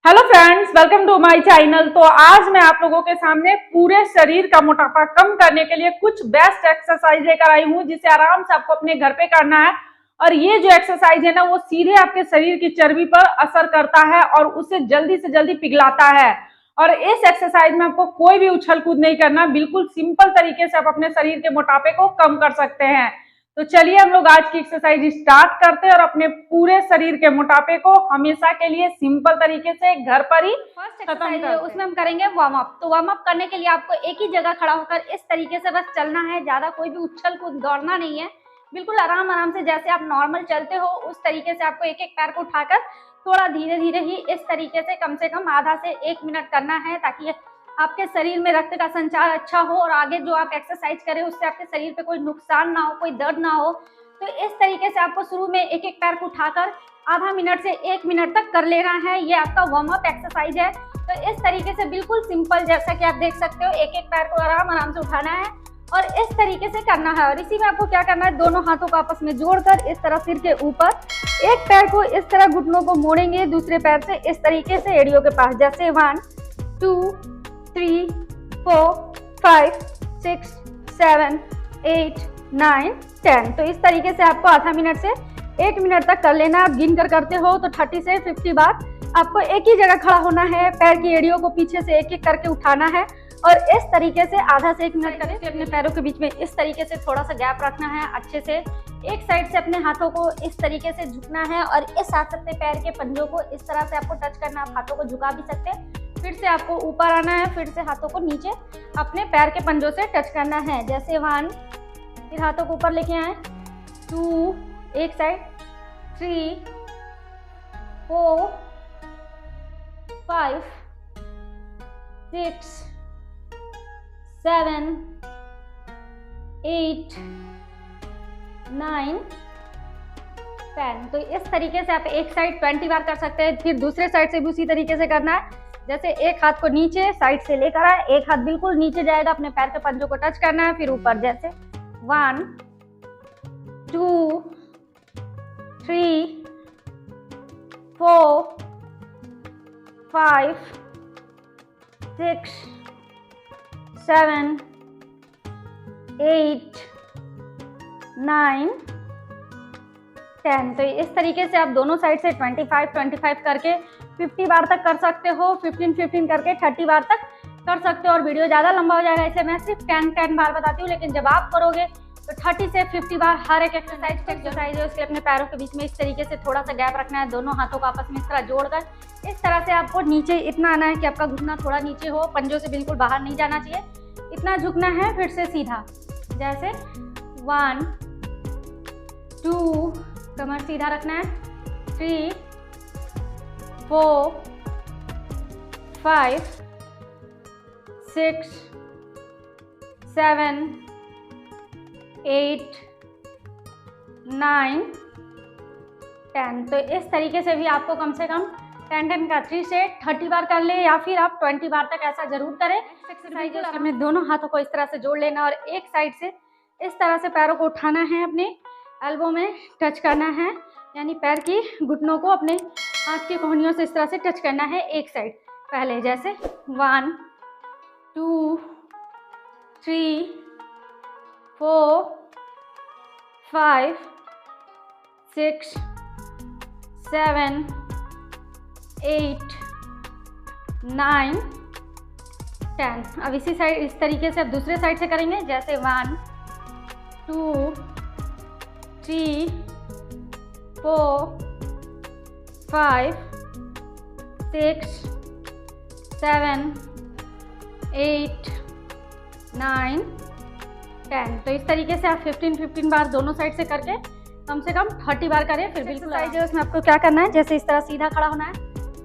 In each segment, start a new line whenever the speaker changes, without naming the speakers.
Hello friends, welcome to my channel. तो आज मैं आप लोगों के सामने पूरे शरीर का मोटापा कम करने के लिए कुछ बेस्ट एक्सरसाइज लेकर आई हूँ, जिसे आराम से आपको अपने घर पे करना है। और ये जो एक्सरसाइज है ना, वो सीधे आपके शरीर की चर्बी पर असर करता है और उसे जल्दी से जल्दी पिघलाता है। और इस एक्सरसाइज में आपको कोई भी उछल कूद नहीं करना, बिल्कुल सिंपल तरीके से आप अपने शरीर के मोटापे को कम कर सकते हैं। तो चलिए हम लोग आज की एक्सरसाइज स्टार्ट करते हैं और अपने पूरे शरीर के मोटापे को हमेशा के लिए सिंपल तरीके से घर पर ही
फर्स्ट एक्सरसाइज है, उसमें हम करेंगे वार्म अप। तो वार्म अप करने के लिए आपको एक ही जगह खड़ा होकर इस तरीके से बस चलना है, ज्यादा कोई भी उछल कूद दौड़ना नहीं है। बिल्कुल आराम आराम से जैसे आप नॉर्मल चलते हो उस तरीके से आपको एक एक पैर को उठाकर थोड़ा धीरे धीरे ही इस तरीके से कम आधा से 1 मिनट करना है, ताकि आपके शरीर में रक्त का संचार अच्छा हो और आगे जो आप एक्सरसाइज करें उससे आपके शरीर पे कोई नुकसान ना हो, कोई दर्द ना हो। तो इस तरीके से आपको शुरू में एक एक पैर को उठाकर आधा मिनट से 1 मिनट तक कर लेना है। ये आपका वार्म अप एक्सरसाइज है। तो इस तरीके से बिल्कुल सिंपल, जैसा कि आप देख सकते हो, एक एक पैर को आराम आराम से उठाना है और इस तरीके से करना है। और इसी में आपको क्या करना है, दोनों हाथों को आपस में जोड़कर इस तरह सिर के ऊपर एक पैर को इस तरह घुटनों को मोड़ेंगे, दूसरे पैर से इस तरीके से एड़ियों के पास, जैसे 1 2 3 4 5 6 7 8 9 10। तो इस तरीके से आपको आधा मिनट से 1 मिनट तक कर लेना। आप गिन कर करते हो तो 30 से 50 बार आपको एक ही जगह खड़ा होना है, पैर की एड़ियों को पीछे से एक एक करके उठाना है और इस तरीके से आधा से 1 मिनट करके अपने पैरों के बीच में इस तरीके से थोड़ा सा गैप रखना है। अच्छे से एक साइड से अपने हाथों को इस तरीके से झुकना है और इस साथ से अपने पैर के पंजों को इस तरह से आपको टच करना है। आप हाथों को झुका भी सकते हैं, फिर से आपको ऊपर आना है, फिर से हाथों को नीचे अपने पैर के पंजों से टच करना है, जैसे 1, फिर हाथों को ऊपर लेके आए, 2 एक साइड, 3 4 5 6 7 8 9 10। तो इस तरीके से आप एक साइड 20 बार कर सकते हैं। फिर दूसरे साइड से भी उसी तरीके से करना है, जैसे एक हाथ को नीचे साइड से लेकर आए, एक हाथ बिल्कुल नीचे जाएगा, अपने पैर के पंजों को टच करना है, फिर ऊपर, जैसे 1 2 3 4 5 6 7 8 9 10। तो इस तरीके से आप दोनों साइड से 25 करके 50 बार तक कर सकते हो, 15 करके 30 बार तक कर सकते हो। और वीडियो ज़्यादा लंबा हो जाएगा, इसे मैं सिर्फ 10 बार बताती हूँ, लेकिन जब आप करोगे तो 30 से 50 बार हर एक एक्सरसाइज है उसके अपने पैरों के बीच में इस तरीके से थोड़ा सा गैप रखना है, दोनों हाथों को आपस में इस तरह जोड़कर इस तरह से आपको नीचे इतना आना है कि आपका घुटना थोड़ा नीचे हो, पंजों से बिल्कुल बाहर नहीं जाना चाहिए, इतना झुकना है। फिर से सीधा, जैसे 1 2, कमर सीधा रखना है, 3 4 5 6 7 8 9 10। तो इस तरीके से भी आपको कम से कम 10 का 3 से 30 बार कर ले, या फिर आप 20 बार तक ऐसा जरूर करें। एक्सरसाइज है, अपने दोनों हाथों को इस तरह से जोड़ लेना और एक साइड से इस तरह से पैरों को उठाना है, अपने एल्बो में टच करना है, यानी पैर की घुटनों को अपने हाथ की कोहनियों से इस तरह से टच करना है एक साइड पहले, जैसे 1 2 3 4 5 6 7 8 9 10। अब इसी साइड इस तरीके से अब दूसरे साइड से करेंगे, जैसे 1 2 3 4 5 6 7 8 9 10। तो इस तरीके से आप 15 बार दोनों साइड से करके कम से कम 30 बार करें। फिर बिल्कुल साइड है, उसमें आपको क्या करना है, जैसे इस तरह सीधा खड़ा होना है,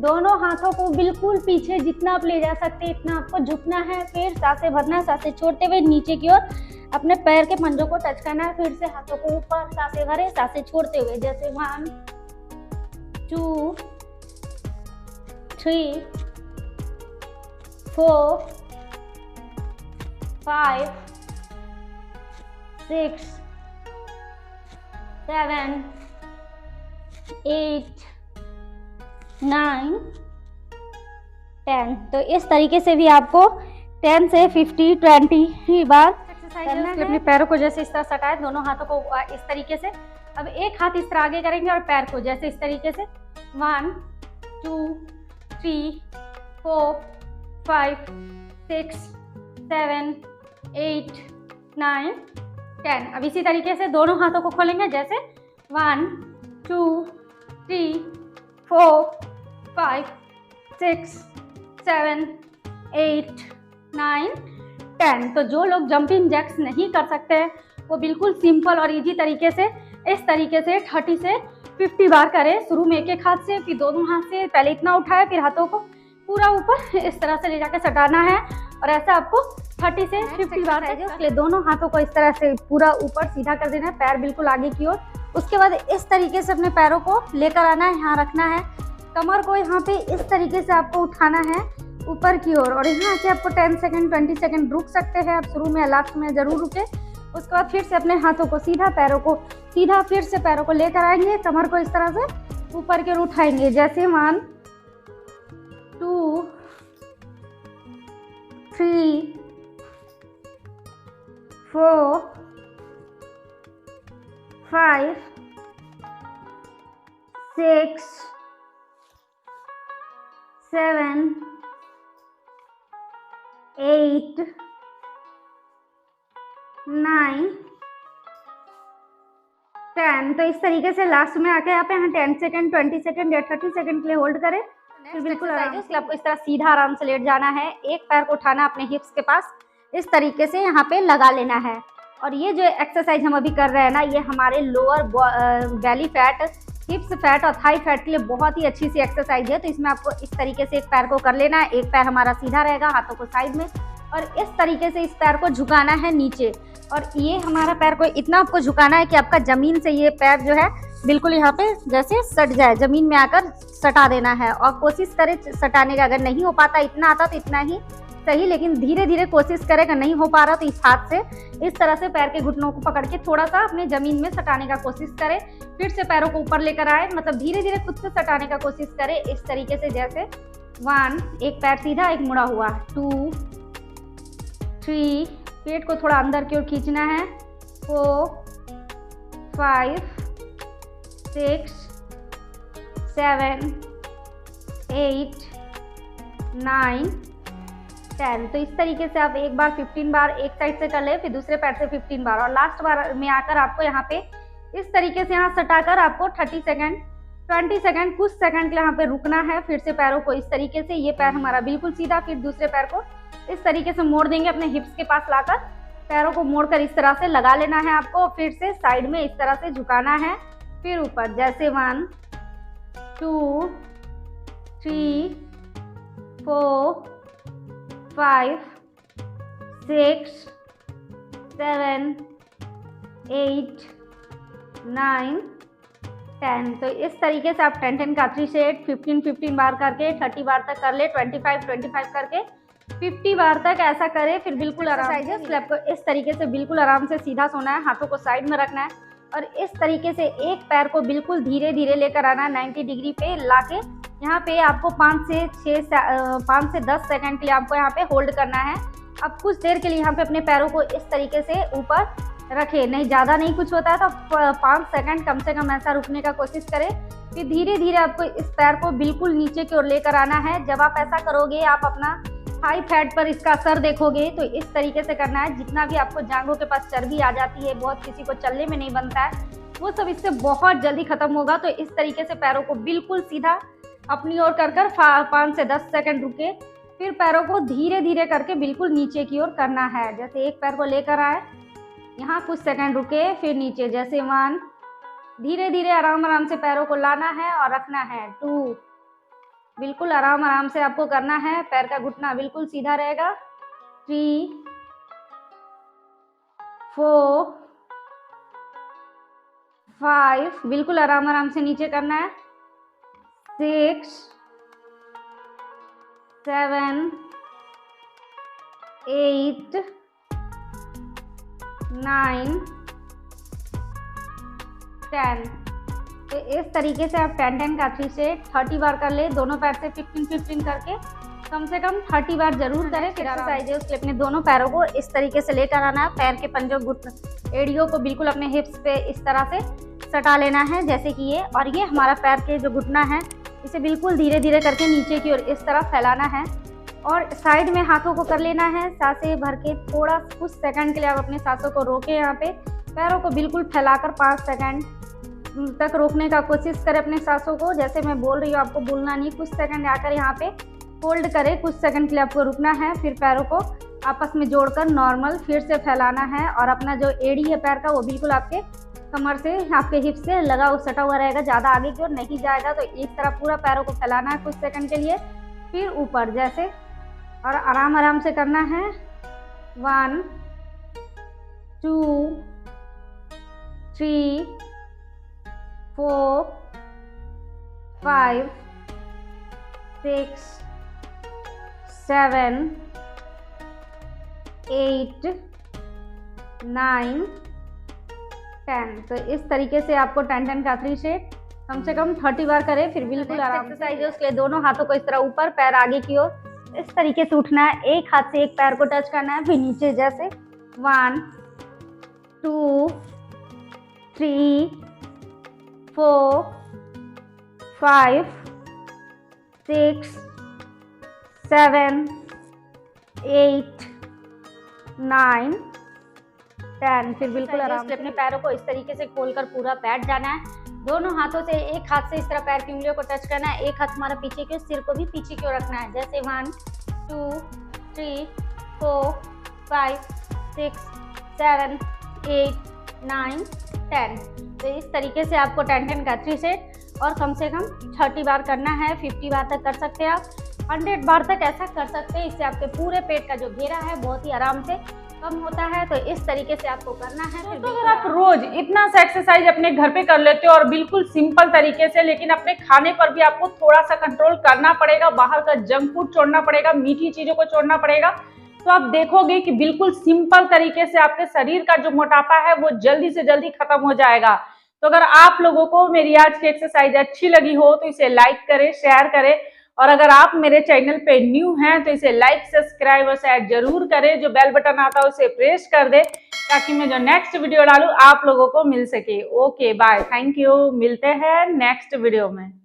दोनों हाथों को बिल्कुल पीछे जितना आप ले जा सकते हैं इतना आपको झुकना है, फिर सांसें भरना है, सांसें छोड़ते हुए नीचे की ओर अपने पैर के पंजों को टच करना है, फिर से हाथों को ऊपर, सांसें भरे, सांसें छोड़ते हुए, जैसे 1 2 3 4 5 6 7 8 9 10। तो इस तरीके से भी आपको 10 से 50 20 बार एक्सरसाइज है। अपने पैरों को जैसे इस तरह सटाए, दोनों हाथों को इस तरीके से। अब एक हाथ इस तरह आगे करेंगे और पैर को जैसे इस तरीके से 1 2 3 4 5 6 7 8 9 10। अब इसी तरीके से दोनों हाथों को खोलेंगे जैसे 1 2 3 4 5 6 7 8 9 10। तो जो लोग जंपिंग जैक्स नहीं कर सकते हैं वो बिल्कुल सिंपल और इजी तरीके से इस तरीके से 30 से 50 बार करें। शुरू में एक हाथ से, फिर दोनों हाथ से, पहले इतना उठाए, फिर हाथों को पूरा ऊपर इस तरह से ले जाकर सटाना है और ऐसा आपको 30 से 50 बार है। उसके लिए दोनों हाथों को इस तरह से पूरा ऊपर सीधा कर देना है, पैर बिल्कुल आगे की ओर। उसके बाद इस तरीके से अपने पैरों को लेकर आना है, यहाँ रखना है। कमर को यहाँ पे इस तरीके से आपको उठाना है ऊपर की ओर और यहाँ से आपको 10 सेकंड 20 सेकंड रुक सकते हैं आप, शुरू में लास्ट में जरूर रुके। उसके बाद फिर से अपने हाथों को सीधा, पैरों को सीधा, फिर से पैरों को लेकर आएंगे, कमर को इस तरह से ऊपर की ओर उठाएंगे जैसे 1 2 3 4 5 6 7 8 9 10। तो इस तरीके से लास्ट में आके आप यहाँ 10 सेकंड 20 सेकंड या 30 सेकंड के लिए होल्ड करें। फिर बिल्कुल आराम से आपको इस तरह सीधा आराम से लेट जाना है। एक पैर को उठाना अपने हिप्स के पास, इस तरीके से यहाँ पे लगा लेना है। और ये जो एक्सरसाइज हम अभी कर रहे हैं ना, ये हमारे लोअर बेली फैट, हिप्स फैट और थाई फैट के लिए बहुत ही अच्छी सी एक्सरसाइज है। तो इसमें आपको इस तरीके से एक पैर को कर लेना है, एक पैर हमारा सीधा रहेगा, हाथों को साइड में, और इस तरीके से इस पैर को झुकाना है नीचे। और ये हमारा पैर को इतना आपको झुकाना है कि आपका जमीन से ये पैर जो है बिल्कुल यहाँ पे जैसे सट जाए, जमीन में आकर सटा देना है। और कोशिश करें सटाने का, अगर नहीं हो पाता, इतना आता तो इतना ही सही, लेकिन धीरे धीरे कोशिश करें। अगर नहीं हो पा रहा तो इस हाथ से इस तरह से पैर के घुटनों को पकड़ के थोड़ा सा अपने जमीन में सटाने का कोशिश करें। फिर से पैरों को ऊपर लेकर आए, मतलब धीरे धीरे खुद से सटाने का कोशिश करें इस तरीके से जैसे 1, एक पैर सीधा एक मुड़ा हुआ, 2 3, पेट को थोड़ा अंदर की ओर खींचना है, 4 5 6 7 8 9 10। तो इस तरीके से आप एक बार 15 बार एक साइड से कर ले, फिर दूसरे पैर से 15 बार, और लास्ट बार में आकर आपको यहाँ पे इस तरीके से यहाँ सटाकर आपको 30 सेकंड 20 सेकंड कुछ सेकंड के लिए यहाँ पे रुकना है। फिर से पैरों को इस तरीके से, ये पैर हमारा बिल्कुल सीधा, फिर दूसरे पैर को इस तरीके से मोड़ देंगे, अपने हिप्स के पास लाकर पैरों को मोड़कर इस तरह से लगा लेना है आपको। फिर से साइड में इस तरह से झुकाना है, फिर ऊपर जैसे 1 2 3 4 5 6 7 8 9 10। तो इस तरीके से आप 10 का 3 सेट 15 बार करके 30 बार तक कर ले, 25 करके 50 बार तक ऐसा करें। फिर बिल्कुल आराम से स्लैब को इस तरीके से बिल्कुल आराम से सीधा सोना है, हाथों को साइड में रखना है और इस तरीके से एक पैर को बिल्कुल धीरे धीरे लेकर आना है 90 डिग्री पे लाके। यहाँ पे आपको 5 से 10 सेकंड के लिए आपको यहाँ पे होल्ड करना है। अब कुछ देर के लिए यहाँ पे अपने पैरों को इस तरीके से ऊपर रखें, नहीं ज़्यादा नहीं कुछ होता है तो 5 सेकंड कम से कम ऐसा रुकने का कोशिश करें। फिर धीरे धीरे आपको इस पैर को बिल्कुल नीचे की ओर लेकर आना है। जब आप ऐसा करोगे आप अपना हाई फैट पर इसका असर देखोगे। तो इस तरीके से करना है, जितना भी आपको जांघों के पास चर्बी आ जाती है, बहुत किसी को चलने में नहीं बनता है, वो सब इससे बहुत जल्दी खत्म होगा। तो इस तरीके से पैरों को बिल्कुल सीधा अपनी ओर कर 5 से 10 सेकंड रुके, फिर पैरों को धीरे धीरे करके बिल्कुल नीचे की ओर करना है। जैसे एक पैर को लेकर आए, यहाँ कुछ सेकंड रुके, फिर नीचे जैसे 1, धीरे धीरे आराम आराम से पैरों को लाना है और रखना है, 2, बिल्कुल आराम आराम से आपको करना है, पैर का घुटना बिल्कुल सीधा रहेगा, 3 4 5, बिल्कुल आराम आराम से नीचे करना है, 6 7 8 9 10। तो इस तरीके से आप 10 का 3 से 30 बार कर ले, दोनों पैर से 15 करके कम से कम 30 बार जरूर करें। फिर एक्सरसाइज है उसके लिए अपने दोनों पैरों को इस तरीके से लेकर आना है। पैर के पंजों घुटनों एड़ियों को बिल्कुल अपने हिप्स पे इस तरह से सटा लेना है जैसे कि ये, और ये हमारा पैर के जो घुटना है इसे बिल्कुल धीरे धीरे करके नीचे की ओर इस तरह फैलाना है और साइड में हाथों को कर लेना है। सांसें भर के थोड़ा कुछ सेकंड के लिए आप अपने सांसों को रोकें। यहाँ पे पैरों को बिल्कुल फैलाकर 5 सेकंड तक रोकने का कोशिश करें अपने सांसों को। जैसे मैं बोल रही हूँ आपको बोलना नहीं, कुछ सेकंड आकर यहाँ पे होल्ड करें, कुछ सेकंड के लिए आपको रुकना है। फिर पैरों को आपस में जोड़कर नॉर्मल फिर से फैलाना है और अपना जो एड़ी है पैर का वो बिल्कुल आपके कमर से, आपके हिप से लगा सटा हुआ रहेगा, ज़्यादा आगे की ओर नहीं जाएगा। तो इस तरह पूरा पैरों को फैलाना है कुछ सेकंड के लिए, फिर ऊपर जैसे, और आराम आराम से करना है। 1 2 3 4 5 6 7 8 9 10। तो इस तरीके से आपको 10 का 3 सेट कम से कम 30 बार करें, फिर बिल्कुल आराम से। एक्सरसाइज है उसके लिए दोनों हाथों को इस तरह ऊपर, पैर आगे की ओर इस तरीके से उठना है। एक हाथ से एक पैर को टच करना है, फिर नीचे जैसे 1 2 3 4 5 6 7 8 9 10। फिर बिल्कुल आराम से अपने पैरों को इस तरीके से खोलकर पूरा बैठ जाना है। दोनों हाथों से, एक हाथ से इस तरह पैर की उंगलियों को टच करना है, एक हाथ हमारा पीछे की ओर, सिर को भी पीछे की ओर रखना है। जैसे 1 2 3 4 5 6 7 8 9 10। तो इस तरीके से आपको 10 का 3 सेट और कम से कम 30 बार करना है। 50 बार तक कर सकते हैं आप, 100 बार तक ऐसा कर सकते हैं। इससे आपके पूरे पेट का जो घेरा है बहुत ही आराम से कम होता है। तो इस तरीके से आपको करना है।
तो अगर आप रोज इतना सा एक्सरसाइज अपने घर पे कर लेते हो और बिल्कुल सिंपल तरीके से, लेकिन अपने खाने पर भी आपको थोड़ा सा कंट्रोल करना पड़ेगा, बाहर का जंक फूड छोड़ना पड़ेगा, मीठी चीजों को छोड़ना पड़ेगा, तो आप देखोगे कि बिल्कुल सिंपल तरीके से आपके शरीर का जो मोटापा है वो जल्दी से जल्दी खत्म हो जाएगा। तो अगर आप लोगों को मेरी आज की एक्सरसाइज अच्छी लगी हो तो इसे लाइक करें, शेयर करें, और अगर आप मेरे चैनल पे न्यू हैं तो इसे लाइक, सब्सक्राइब और शेयर जरूर करें। जो बेल बटन आता है उसे प्रेस कर दे ताकि मैं जो नेक्स्ट वीडियो डालूं आप लोगों को मिल सके। ओके बाय, थैंक यू, मिलते हैं नेक्स्ट वीडियो में।